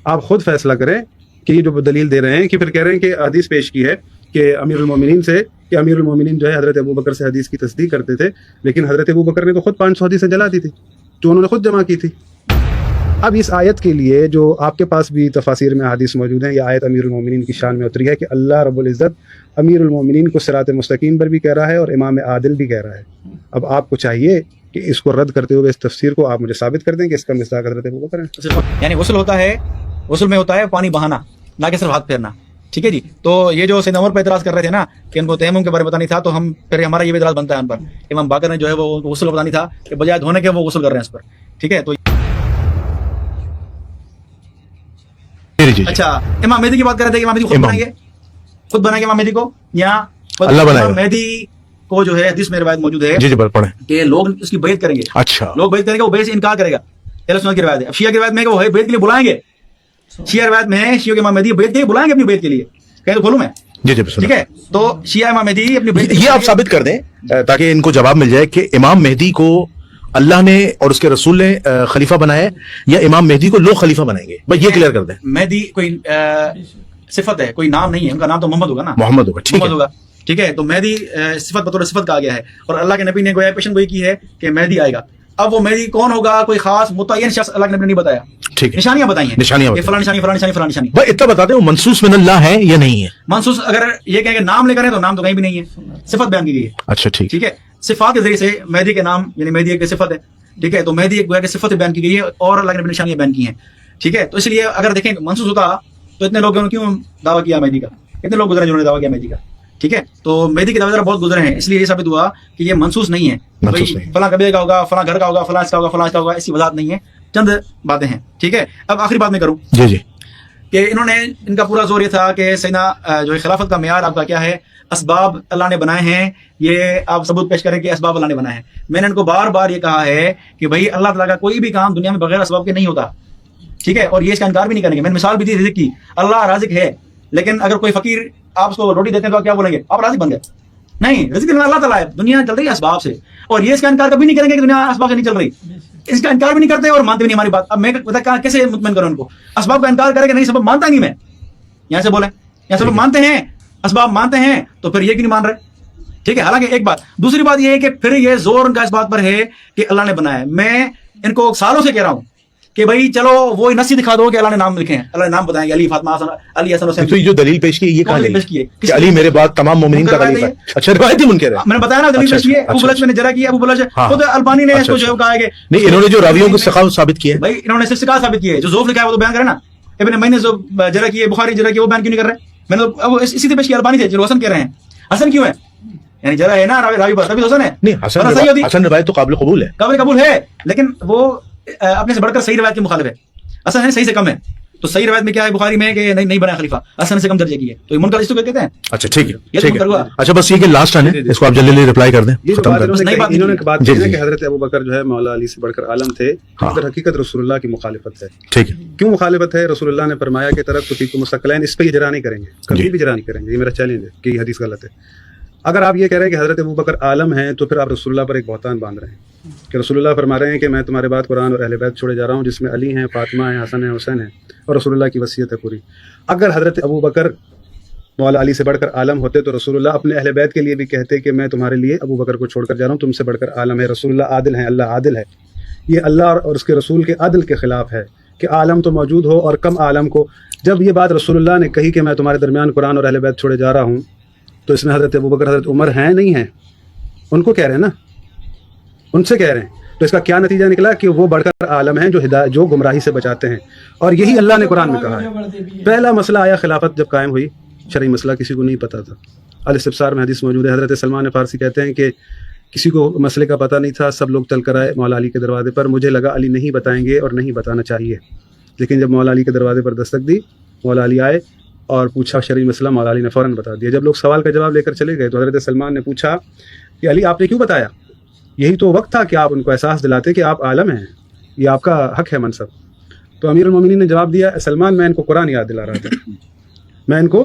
آپ خود فیصلہ کریں کہ یہ جو دلیل دے رہے ہیں کہ پھر کہہ رہے ہیں کہ حدیث پیش کی ہے کہ امیر المومنین سے کہ امیر المومنین جو ہے حضرت ابو بکر سے حدیث کی تصدیق کرتے تھے، لیکن حضرت ابو بکر نے تو خود 500 حدیثیں جلا دی تھی جو انہوں نے خود جمع کی تھی۔ اب اس آیت کے لیے جو آپ کے پاس بھی تفاسیر میں حدیث موجود ہیں، یہ آیت امیر المومنین کی شان میں اتری ہے کہ اللہ رب العزت امیر المومنین کو صراط مستقیم پر بھی کہہ رہا ہے اور امام عادل بھی کہہ رہا ہے۔ اب آپ کو چاہیے کہ اس کو رد کرتے ہوئے اس تفسیر کو آپ مجھے ثابت کر دیں کہ اس کا مصداق حضرت ابو بکر ہے۔ یعنی غسل ہوتا ہے، غسل میں ہوتا ہے پانی بہانا، نہ کہ صرف ہاتھ پھیرنا، ٹھیک ہے جی۔ تو یہ جو سیدنا عمر پہ اعتراض کر رہے تھے نا کہ ان کو تیمم کے بارے میں پتہ نہیں تھا، تو ہم پھر ہمارا یہ بھی اعتراض بنتا ہے ان پر، امام باقر نے جو ہے وہ غسل کا پتہ نہیں تھا کہ بجائے دھونے کے وہ غسل کر رہے ہیں اس پر، ٹھیک ہے۔ تو اچھا، امام مہدی کی بات کر رہے تھے کہ امام مہدی خود بنائیں گے، خود بنائیں گے امام مہدی کو، یا امام مہدی کو جو ہے حدیث میں روایت موجود ہے کہ لوگ اس کی بیعت کریں گے۔ اچھا، لوگ بیعت کریں گے، وہ بیعت سے انکار کرے گا، اہل سنت کی روایت ہے۔ اب شیعہ کی روایت میں کہ وہ بیعت کے لیے بلائیں گے، شیعہ روایت میں ہے شیعہ کے امام مہدی بیعت کے لیے بلائیں گے اپنی بیعت کے لیے، کہیں تو کھولوں میں، ٹھیک ہے۔ تو شیعہ امام مہدی اپنی بیعت، یہ آپ ثابت کر دیں تاکہ ان کو جواب مل جائے کہ امام مہدی کو اللہ نے اور اس کے رسول نے خلیفہ بنایا یا امام مہدی کو لوگ خلیفہ بنائیں گے، بس یہ کلیئر کر دیں۔ مہدی کوئی صفت ہے، کوئی نام نہیں ہے، ان کا نام تو محمد ہوگا نا، محمد ہوگا، ٹھیک ہے۔ تو مہدی صفت بطور صفت کہا گیا ہے، اور اللہ کے نبی نے گویا پیشن گوئی کی ہے کہ مہدی آئے گا۔ اب وہ مہدی کون ہوگا، کوئی خاص متعین شخص اللہ کے نبی نے نہیں بتایا، ٹھیک ہے، نشانیاں بتائی ہیں، فلاں نشانی فلاں نشانی فلاں نشانی۔ بھائی اتنا بتا دیں وہ منسوس من اللہ ہے یا نہیں ہے؟ منسوس اگر یہ کہیں کہ نام لے کر تو نام تو کہیں بھی نہیں ہے، صفت بیان کی گئی ہے۔ اچھا ٹھیک ہے، صفات کے ذریعے سے مہدی کے نام، یعنی مہدی ایک صفت ہے، ٹھیک ہے۔ تو مہدی ایک گویا کہ صفت بیان کی گئی ہے اور اللہ کے نبی نے نشانیاں بیان کی ہیں، ٹھیک ہے۔ تو اس لیے اگر دیکھیں منسوس ہوتا تو اتنے لوگوں نے کیوں دعویٰ کیا مہدی کا، اتنے لوگ گزرے جنہوں نے دعویٰ کیا مہدی کا، ٹھیک ہے۔ تو مہدی کے دعوے دار بہت گزرے ہیں، اس لیے یہ ثابت ہوا کہ یہ منسوس نہیں ہے، فلاں قبیلے کا ہوگا، فلاں گھر کا ہوگا، فلاں اس کا ہوگا، فلاں اس کا ہوگا، ایسی وضاحت نہیں ہے، چند باتیں ہیں، ٹھیک ہے۔ اب آخری بات میں کروں جی کہ انہوں نے، ان کا پورا زور یہ تھا کہ سیدنا جو خلافت کا معیار آپ کا کیا ہے، اسباب اللہ نے بنائے ہیں، یہ آپ ثبوت پیش کریں کہ اسباب اللہ نے بنائے ہیں۔ میں نے ان کو بار بار یہ کہا ہے کہ بھائی اللہ تعالیٰ کا کوئی بھی کام دنیا میں بغیر اسباب کے نہیں ہوتا، ٹھیک ہے، اور یہ اس کا انکار بھی نہیں کریں گے۔ میں نے مثال بھی دی رزق کی، اللہ رازق ہے، لیکن اگر کوئی فقیر آپ اس کو روٹی دیتے ہیں تو کیا بولیں گے، آپ رازق بن گئے؟ نہیں، رزق اللہ تعالیٰ ہے، دنیا چل رہی ہے اسباب سے، اور یہ اس کا انکار کبھی نہیں کریں گے کہ دنیا اسباب سے نہیں چل رہی، اس کا انکار بھی نہیں کرتے اور مانتے بھی نہیں ہماری بات۔ اب میں کیسے مطمئن کروں ان کو، اسباب کا انکار کرے کہ نہیں سبب مانتا نہیں، میں یہاں سے بولیں، یہاں سبب مانتے ہیں، اسباب مانتے ہیں، تو پھر یہ کیوں نہیں مان رہے، ٹھیک ہے۔ حالانکہ ایک بات، دوسری بات یہ ہے کہ پھر یہ زور ان کا اس بات پر ہے کہ اللہ نے بنایا ہے۔ میں ان کو سالوں سے کہہ رہا ہوں کہ بھائی چلو وہ نصی دکھا دو کہ اللہ نے نام لکھے ہیں، اللہ نے نام بتائیں گے، علی، فاطمہ، علی، حسن، حسین۔ تو یہ جو دلیل پیش کی یہ کہاں پیش کی ہے کہ علی میرے بعد تمام مومنین کا خلیفہ ہے؟ اچھا روایت ہی منکر ہے، میں نے بتایا نا دلیل پیش کی ہے، ابو بلج میں نے جرا کی، ابو بلج خود البانی نے اس کو جو کہا ہے کہ نہیں، انہوں نے جو راویوں کو ثقافت ثابت کی ہے، بھائی انہوں نے صرف ثقافت ثابت کی ہے، جو ذوف لکھا ہے وہ تو بیان کرے نا۔ ابن میں نے جو جرا کی ہے، بخاری جرا کی، وہ بیان کیوں نہیں کر رہے؟ میں نے اب اسی سے پیش کیا، البانی سے جو حسن کہہ رہے ہیں، حسن کیوں ہے، یعنی جرا ہے نا راوی پر، تبھی حسن ہے۔ نہیں، حسن روایت تو قابل قبول ہے، قابل قبول ہے، لیکن وہ اپنے سے بڑھ کر صحیح روایت کے مخالف ہے، حسن ہے صحیح سے کم ہے۔ تو صحیح روایت میں کیا ہے بخاری میں کہ نہیں بنا خلیفہ، حسن سے کم درجے کی ہے، تو یہ منکر اس کو کہتے ہیں۔ اچھا ٹھیک ہے، اچھا بس یہ کہ لاسٹ ہے، اس کو آپ جلدی جلدی رپلائی کر دیں، ختم کر دیں۔ انہوں نے بات کی ہے کہ حضرت ابو بکر جو ہے مولا علی سے بڑھ کر عالم تھے، در حقیقت رسول اللہ کی مخالفت ہے، ٹھیک ہے۔ کیوں مخالفت ہے؟ رسول اللہ نے فرمایا کہ ترکت فیکم مستقلین، اس پہ اجرا نہیں کریں گے، کبھی بھی اجرا نہیں کریں گے، یہ میرا چیلنج ہے کہ یہ حدیث غلط ہے۔ اگر آپ یہ کہہ رہے ہیں کہ حضرت ابو بکر عالم ہیں تو پھر آپ رسول اللہ پر ایک بہتان باندھ رہے ہیں کہ رسول اللہ فرما رہے ہیں کہ میں تمہارے بعد قرآن اور اہل بیت چھوڑے جا رہا ہوں، جس میں علی ہیں، فاطمہ ہیں، حسن ہیں، حسین ہیں، اور رسول اللہ کی وصیت ہے پوری۔ اگر حضرت ابو بکر مولا علی سے بڑھ کر عالم ہوتے تو رسول اللہ اپنے اہل بیت کے لیے بھی کہتے کہ میں تمہارے لیے ابو بکر کو چھوڑ کر جا رہا ہوں، تم سے بڑھ کر عالم ہے، رسول اللہ عادل ہیں، اللہ عادل ہے۔ یہ اللہ اور اس کے رسول کے عدل کے خلاف ہے کہ عالم تو موجود ہو اور کم عالم کو۔ جب یہ بات رسول اللہ نے کہی کہ میں تمہارے درمیان قرآن اور اہل بیت چھوڑے جا رہا ہوں، تو اس میں حضرت ابو بکر حضرت عمر ہیں نہیں ہیں؟ ان کو کہہ رہے ہیں نا، ان سے کہہ رہے ہیں۔ تو اس کا کیا نتیجہ نکلا کہ وہ بڑھ کر عالم ہیں جو گمراہی سے بچاتے ہیں، اور یہی اللہ نے قرآن میں کہا ہے۔ پہلا مسئلہ آیا خلافت جب قائم ہوئی، شرعی مسئلہ کسی کو نہیں پتہ تھا، الاستفسار میں حدیث موجود ہے، حضرت سلمان فارسی کہتے ہیں کہ کسی کو مسئلے کا پتہ نہیں تھا، سب لوگ چل کر آئے مولا علی کے دروازے پر، مجھے لگا علی نہیں بتائیں گے اور نہیں بتانا چاہیے، لیکن جب مولا علی کے دروازے پر دستک دی، مولا علی آئے اور پوچھا شرعی مسئلہ، مولا علی نے فوراً بتا دیا۔ جب لوگ سوال کا جواب لے کر چلے گئے تو حضرت سلمان نے پوچھا کہ علی آپ نے کیوں بتایا؟ یہی تو وقت تھا کہ آپ ان کو احساس دلاتے کہ آپ عالم ہیں، یہ آپ کا حق ہے منصب۔ تو امیر المومنین نے جواب دیا، سلمان میں ان کو قرآن یاد دلا رہا تھا، میں ان کو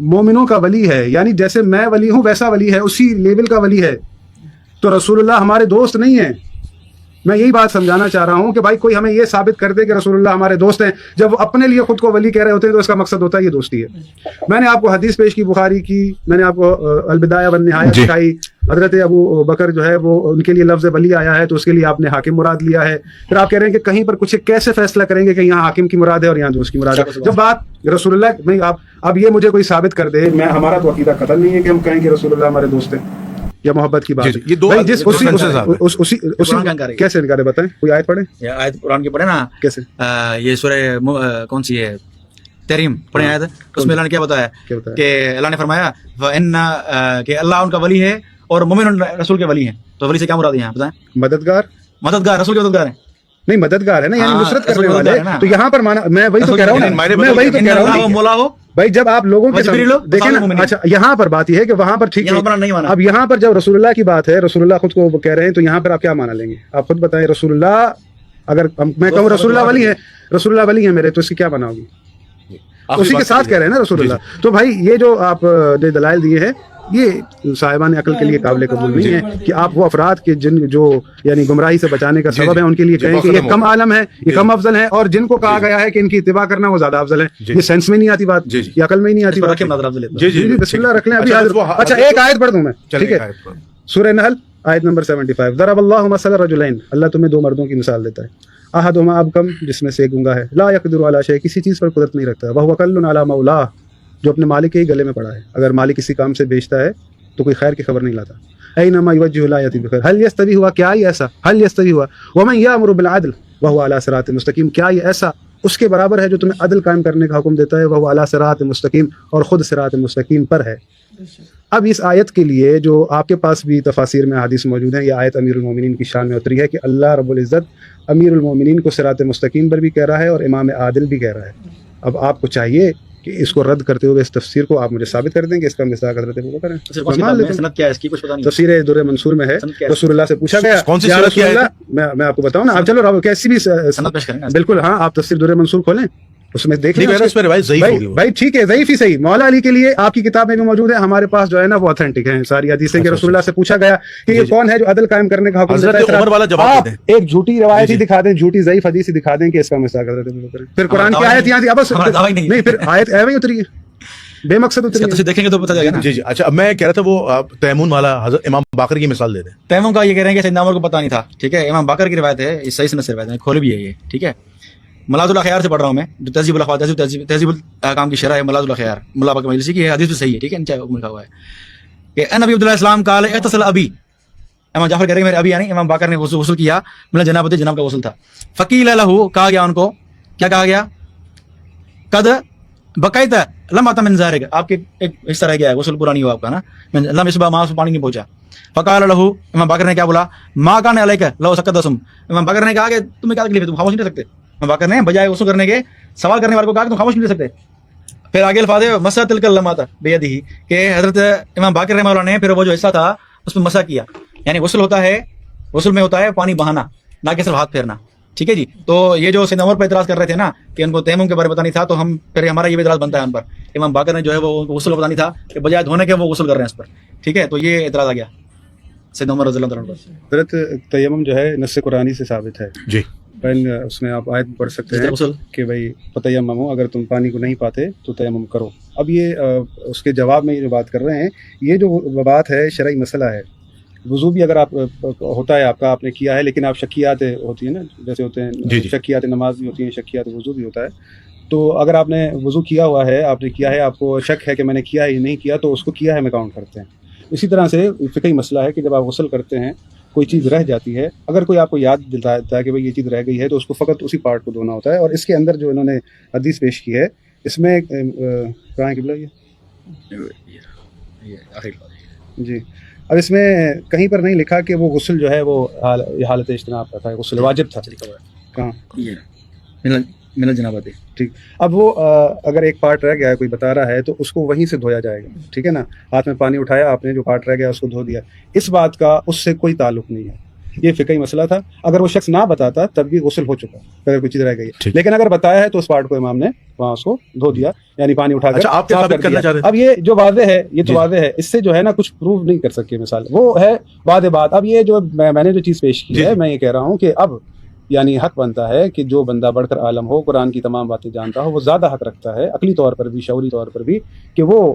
مومنوں کا ولی ہے، یعنی جیسے میں ولی ہوں ویسا ولی ہے، اسی لیول کا ولی ہے، تو رسول اللہ ہمارے دوست نہیں ہیں۔ میں یہی بات سمجھانا چاہ رہا ہوں کہ بھائی کوئی ہمیں یہ ثابت کر دے کہ رسول اللہ ہمارے دوست ہیں، جب وہ اپنے لیے خود کو ولی کہہ رہے ہوتے ہیں تو اس کا مقصد ہوتا ہے یہ دوستی ہے۔ میں نے آپ کو حدیث پیش کی بخاری کی، میں نے آپ کو البدایہ والنہایہ دکھائی، حضرت ابو بکر جو ہے وہ ان کے لیے لفظ ولی آیا ہے تو اس کے لیے آپ نے حاکم مراد لیا ہے، پھر آپ کہہ رہے ہیں کہ کہیں پر کچھ کیسے فیصلہ کریں گے کہ یہاں حاکم کی مراد ہے اور یہاں دوست کی مراد ہے، جب بات رسول اللہ نہیں، آپ اب یہ مجھے کوئی ثابت کر دے، میں ہمارا تو عقیدہ قتل نہیں ہے کہ ہم کہیں کہ رسول اللہ ہمارے دوست ہیں یا محبت کی بات ہے۔ یہ دو کیسے انکار ہے بتائیں، کوئی آیت پڑھیں، آیت قرآن کی پڑھے نا، کیسے یہ سورہ کون سی ہے، تحریم پڑھے آیت، اس میں اللہ نے کیا بتایا کہ اللہ نے فرمایا کہ اللہ ان کا ولی ہے اور مومن رسول کے ولی ہیں، تو ولی سے کیا مراد ہے یہاں بتائیں؟ مددگار، رسول کے مددگار ہیں، نہیں مددگار ہے نا، یعنی نصرت کرنے والے، تو یہاں پر مانا میں وہی تو کہہ رہا ہوں، میں وہی تو کہہ رہا ہوں مولا ہو بھائی، جب آپ لوگوں کے دیکھیں نا، اچھا یہاں پر بات یہ ہے کہ وہاں پر ٹھیک ہے، اب یہاں پر جب رسول اللہ کی بات ہے، رسول اللہ خود کو کہہ رہے ہیں، تو یہاں پر آپ کیا مانا لیں گے؟ آپ خود بتائیں، رسول اللہ اگر میں کہوں رسول اللہ ولی ہے، رسول اللہ ولی ہے میرے، تو اس کی کیا مانا ہوگی؟ اسی کے ساتھ کہہ رہے ہیں نا رسول اللہ، تو بھائی یہ جو آپ نے دلائل دیے ہیں یہ صاحبان عقل کے لیے قابل قبول نہیں ہے کہ آپ وہ افراد کے جن جو یعنی گمراہی سے بچانے کا سبب ہے ان کے لیے کہیں کہ یہ کم عالم ہے، یہ کم افضل ہے، اور جن کو کہا گیا ہے کہ ان کی اتباع کرنا وہ زیادہ افضل ہے، یہ سینس میں نہیں آتی بات، یہ عقل میں نہیں آتی بات۔ جی بسم اللہ رکھ لیں ابھی حاضر۔ اچھا ایک آیت پڑھ دوں میں، ٹھیک ہے، سورہ نحل آیت نمبر 75، ضرب اللہ مثل رجلین، اللہ تمہیں دو مردوں کی مثال دیتا ہے، احدہما ابکم، جس میں سے ایک گنگا ہے، لا یقدر علی شیء، کسی چیز پر قدرت نہیں رکھتا، وہو کل علی مولاہ، جو اپنے مالک کے ہی گلے میں پڑا ہے، اگر مالک کسی کام سے بیچتا ہے تو کوئی خیر کی خبر نہیں لاتا، اینما یوجہ لا یاتی بخیر، هل یستوی ہوا، کیا یہ ایسا، هل یستوی ہوا، ومن یامر بالعدل وهو علی صراط مستقیم، کیا یہ ایسا اس کے برابر ہے جو تمہیں عدل قائم کرنے کا حکم دیتا ہے، وهو علی صراط مستقیم، اور خود صراط مستقیم پر ہے۔ اب اس آیت کے لیے جو آپ کے پاس بھی تفاسیر میں حدیث موجود ہیں، یہ آیت امیر المومنین کی شان میں اتری ہے کہ اللہ رب العزت امیر المومنین کو صراط مستقیم پر بھی کہہ رہا ہے اور امام عادل بھی کہہ رہا ہے۔ اب آپ کو چاہیے کہ اس کو رد کرتے ہوئے اس تفسیر کو آپ مجھے ثابت کر دیں کہ اس کا مصداق حضرت ابوبکر ہے۔ تفسیر در منصور میں ہے، رسول اللہ سے پوچھا گیا یا رسول اللہ، میں آپ کو بتاؤں نا، آپ چلو کیسی بھی بالکل، ہاں آپ تفسیر در منصور کھولیں، اس میں دیکھ لیں بھائی، ٹھیک ہے، ضعیف ہی صحیح، مولا علی کے لیے آپ کی کتاب میں بھی موجود ہے، ہمارے پاس جو ہے نا وہ اتھینٹک ہیں ساری حدیثیں، کہ رسول اللہ سے پوچھا گیا کہ یہ کون ہے جو عدل قائم کرنے کا حکم دیتا ہے، آپ ایک جھوٹی روایت ہی دکھا دیں، جھوٹی ضعیف حدیث ہی دکھا دیں کہ اس کا مصداق حضرت ابوبکر ہے، پھر قرآن کی آیت یہاں بس نہیں، پھر آیت ایویں اتری ہے، بے مقصد اتری ہے، دیکھیں گے تو پتہ چلے گا۔ جی اچھا، اب میں کہہ رہا تھا وہ تیمون والا حضرت امام باقر کی مثال دے دیں۔ تیمم کا یہ کہہ رہے ہیں کہ سیدنا عمر کو پتہ نہیں تھا، ٹھیک ہے، امام باقر کی روایت ہے، یہ صحیح سند سے روایت ہے، کھولے بھی ہے یہ، ٹھیک ہے، ملاذ الاخیار سے پڑھ رہا ہوں میں، جو تہذیب الاخبار تہذیب الاحکام کی شرح ہے، ملاذ الاخیار ملا باقر مجلسی کی، یہ حدیث بھی صحیح ہے، ٹھیک ہے، نیچے حکم لکھا ہوا ہے کہ ان نبی عبداللہ السلام قال اغتسل ابی، امام جعفر کہہ رہے ہیں میرے ابی یعنی امام باقر نے غسل کیا، من جنابت، جناب کا غسل تھا، فقیل لہ، کہا گیا ان کو، کیا کہا گیا، قد بقیت لم اتم من ظاہرک، آپ کے ایک حصہ رہ گیا ہے، غسل پورا نہیں ہوا آپ کا نا، لم یصبح ماء، پانی نہیں پہنچا، فقال لہ، امام باقر نے کیا بولا، ما کان علیک لو سکت اسم، امام باقر نے کہا کہ تمہیں کیا تکلیف ہے، تم خاموش نہیں رہ سکتے، امام باقر نے بجائے غسل کرنے کے سوال کرنے والے کو کہا کہ تم خاموش نہیں رہ سکتے۔ پھر آگے الفاظ ہے مسح تلک اللمات بیدہ، کہ حضرت امام باقر رحمہ اللہ نے پھر وہ جو حصہ تھا اس میں مسح کیا، یعنی غسل ہوتا ہے، غسل میں ہوتا ہے پانی بہانا، نہ کہ صرف ہاتھ پھیرنا، ٹھیک ہے جی۔ تو یہ جو سیدنا عمر پر اعتراض کر رہے تھے نا کہ ان کو تیمم کے بارے میں پتہ نہیں تھا، تو ہم پھر ہمارا یہ بھی اعتراض بنتا ہے ان پر، امام باقر نے جو ہے وہ غسل پتہ نہیں تھا کہ بجائے دھونے کے وہ غسل کر رہے ہیں اس پر، ٹھیک ہے، تو یہ اعتراض آ گیا سیدنا عمر رضی اللہ عنہ پر۔ حضرت تیمم جو ہے نص قرآنی سے ثابت ہے جی، اس میں آپ آیت پڑھ سکتے ہیں کہ بھائی فتیمموا، اگر تم پانی کو نہیں پاتے تو تیمم کرو۔ اب یہ اس کے جواب میں یہ جو بات کر رہے ہیں، یہ جو بات ہے شرعی مسئلہ ہے، وضو بھی اگر آپ ہوتا ہے آپ کا، آپ نے کیا ہے، لیکن آپ شکیات ہوتی ہیں نا، جیسے ہوتے ہیں شکیات نماز بھی ہوتی ہیں، شکیات وضو بھی ہوتا ہے، تو اگر آپ نے وضو کیا ہوا ہے، آپ نے کیا ہے، آپ کو شک ہے کہ میں نے کیا ہے یا نہیں کیا، تو اس کو کیا ہے میں کاؤنٹ کرتے ہیں۔ اسی طرح سے فقہی مسئلہ ہے کہ جب آپ غسل کرتے ہیں کوئی چیز رہ جاتی ہے، اگر کوئی آپ کو یاد دلاتا ہے کہ بھائی یہ چیز رہ گئی ہے، تو اس کو فقط اسی پارٹ کو دھونا ہوتا ہے۔ اور اس کے اندر جو انہوں نے حدیث پیش کی ہے، اس میں کہاں قبلہ جی، اب اس میں کہیں پر نہیں لکھا کہ وہ غسل جو ہے وہ حالت اجتناب کا تھا، غسل واجب تھا، کہاں من الجنابت، ٹھیک۔ اب وہ اگر ایک پارٹ رہ گیا ہے، کوئی بتا رہا ہے، تو اس کو وہیں سے دھویا جائے گا، ٹھیک ہے نا، ہاتھ میں پانی اٹھایا آپ نے، جو پارٹ رہ گیا اس کو دھو دیا، اس بات کا اس سے کوئی تعلق نہیں ہے۔ یہ فقہی مسئلہ تھا. اگر وہ شخص نہ بتاتا تب بھی غسل ہو چکا اگر کوئی چیز رہ گئی. لیکن اگر بتایا ہے تو اس پارٹ کو امام نے وہاں اس کو دھو دیا, یعنی پانی اٹھا کر آپ کیا ثابت کرنا چاہ رہے ہیں؟ اب یہ جو واضح ہے, یہ تو واضح ہے, اس سے جو ہے نا کچھ پروف نہیں کر سکے مثال, وہ ہے بعد بات. اب یہ جو میں نے جو چیز پیش کی ہے, میں یہ کہہ رہا ہوں کہ اب یعنی حق بنتا ہے کہ جو بندہ بڑھ کر عالم ہو, قرآن کی تمام باتیں جانتا ہو, وہ زیادہ حق رکھتا ہے عقلی طور پر بھی, شعوری طور پر بھی, کہ وہ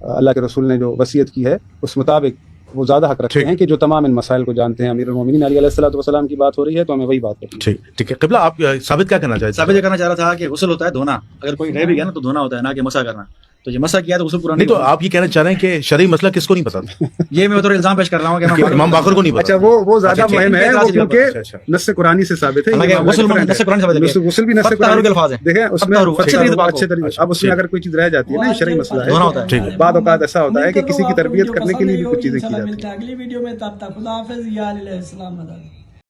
اللہ کے رسول نے جو وصیت کی ہے اس مطابق وہ زیادہ حق رکھتے ہیں کہ جو تمام ان مسائل کو جانتے ہیں. امیر المومنین علی علیہ الصلوۃ والسلام کی بات ہو رہی ہے تو ہمیں وہی بات کرنی ہے. ٹھیک ہے. قبلہ آپ ثابت کیا کرنا چاہتے ہیں؟ ثابت یہ کرنا چاہ رہا تھا کہ غسل ہوتا ہے دھونا, اگر کوئی رہ بھی گیا نا تو دھونا ہوتا ہے, نہ کہ مسح کرنا. تو یہ مسح کیا تو غسل پورا نہیں, تو آپ یہ کہنا چاہ رہے ہیں کہ شرعی مسئلہ کس کو نہیں پتا تھا؟ یہ میں تو الزام پیش کر رہا ہوں کہ امام باقر کو نہیں پتا. اچھا, وہ زیادہ مہم ہے, وہ کیونکہ اچھا. نص قرآنی سے ثابت ہے. غسل بھی نص قرآنی الفاظ ہیں, دیکھیں اس میں اچھے طریقے. اب اس میں اگر کوئی چیز رہ جاتی ہے نا, شرعی مسئلہ ہے, بعد اوقات ایسا ہوتا ہے کہ کسی کی تربیت کرنے کے لیے بھی کچھ چیزیں کی جاتی ہیں. اگلی ویڈیو میں تب تک خدا حافظ. یا علیہ السلام.